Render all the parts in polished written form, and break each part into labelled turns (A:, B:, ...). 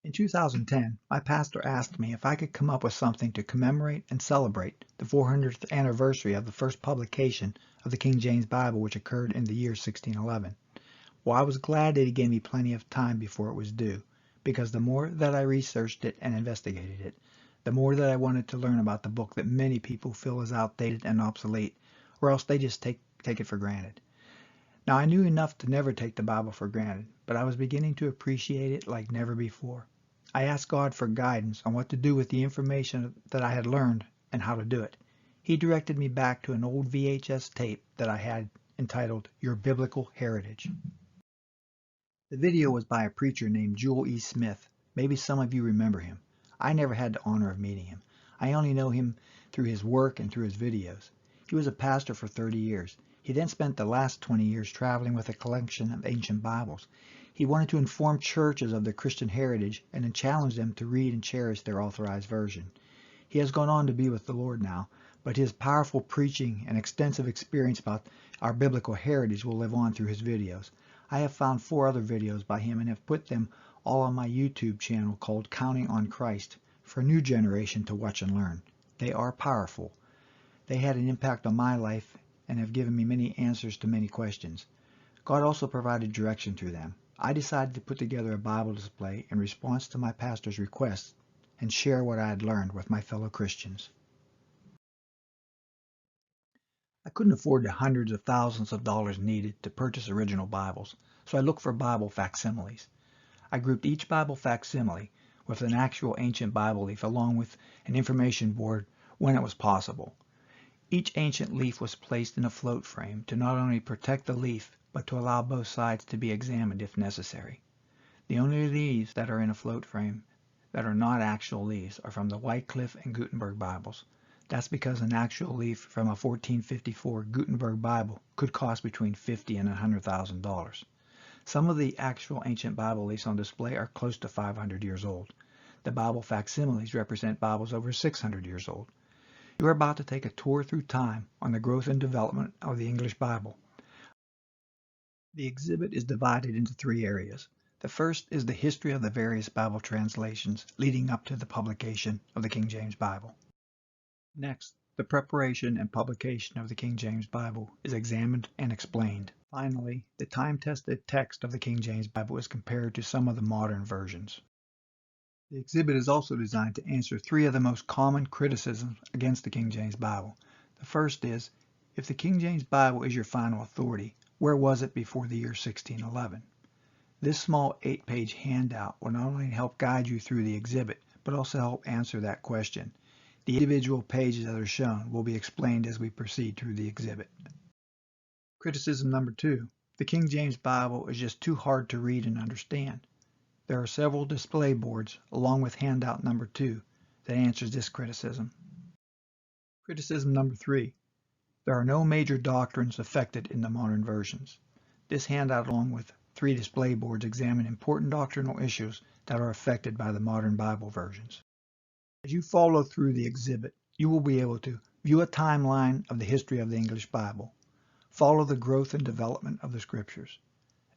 A: In 2010, my pastor asked me if I could come up with something to commemorate and celebrate the 400th anniversary of the first publication of the King James Bible, which occurred in the year 1611. Well, I was glad that he gave me plenty of time before it was due, because the more that I researched it and investigated it, the more that I wanted to learn about the book that many people feel is outdated and obsolete, or else they just take it for granted. Now, I knew enough to never take the Bible for granted, but I was beginning to appreciate it like never before. I asked God for guidance on what to do with the information that I had learned and how to do it. He directed me back to an old VHS tape that I had entitled Your Biblical Heritage. The video was by a preacher named Joel E. Smith. Maybe some of you remember him. I never had the honor of meeting him. I only know him through his work and through his videos. He was a pastor for 30 years. He then spent the last 20 years traveling with a collection of ancient Bibles. He wanted to inform churches of their Christian heritage and then challenge them to read and cherish their authorized version. He has gone on to be with the Lord now, but his powerful preaching and extensive experience about our biblical heritage will live on through his videos. I have found 4 other videos by him and have put them all on my YouTube channel called Counting on Christ for a new generation to watch and learn. They are powerful. They had an impact on my life and have given me many answers to many questions. God also provided direction through them. I decided to put together a Bible display in response to my pastor's request and share what I had learned with my fellow Christians. I couldn't afford the hundreds of thousands of dollars needed to purchase original Bibles, so I looked for Bible facsimiles. I grouped each Bible facsimile with an actual ancient Bible leaf along with an information board when it was possible. Each ancient leaf was placed in a float frame to not only protect the leaf, but to allow both sides to be examined if necessary. The only leaves that are in a float frame that are not actual leaves are from the Wycliffe and Gutenberg Bibles. That's because an actual leaf from a 1454 Gutenberg Bible could cost between $50,000 and $100,000. Some of the actual ancient Bible leaves on display are close to 500 years old. The Bible facsimiles represent Bibles over 600 years old. You are about to take a tour through time on the growth and development of the English Bible. The exhibit is divided into 3 areas. The first is the history of the various Bible translations leading up to the publication of the King James Bible. Next, the preparation and publication of the King James Bible is examined and explained. Finally, the time-tested text of the King James Bible is compared to some of the modern versions. The exhibit is also designed to answer 3 of the most common criticisms against the King James Bible. The first is, if the King James Bible is your final authority, where was it before the year 1611? This small 8-page handout will not only help guide you through the exhibit, but also help answer that question. The individual pages that are shown will be explained as we proceed through the exhibit. Criticism number 2. The King James Bible is just too hard to read and understand. There are several display boards, along with handout number 2, that answers this criticism. Criticism number 3. There are no major doctrines affected in the modern versions. This handout, along with 3 display boards, examine important doctrinal issues that are affected by the modern Bible versions. As you follow through the exhibit, you will be able to view a timeline of the history of the English Bible, follow the growth and development of the Scriptures,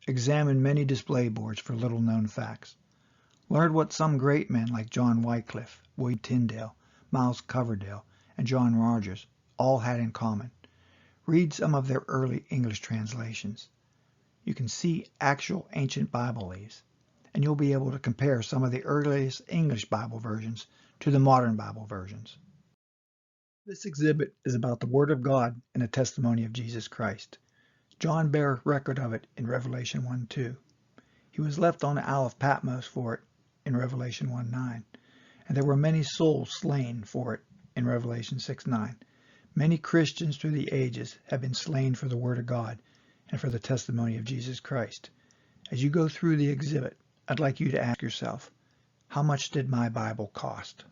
A: examine many display boards for little-known facts, learn what some great men like John Wycliffe, William Tyndale, Miles Coverdale, and John Rogers all had in common. Read some of their early English translations. You can see actual ancient Bible leaves, and you'll be able to compare some of the earliest English Bible versions to the modern Bible versions. This exhibit is about the Word of God and the testimony of Jesus Christ. John bears record of it in Revelation 1:2. He was left on the Isle of Patmos for it in Revelation 1:9, and there were many souls slain for it in Revelation 6:9. Many Christians through the ages have been slain for the Word of God and for the testimony of Jesus Christ. As you go through the exhibit, I'd like you to ask yourself, how much did my Bible cost?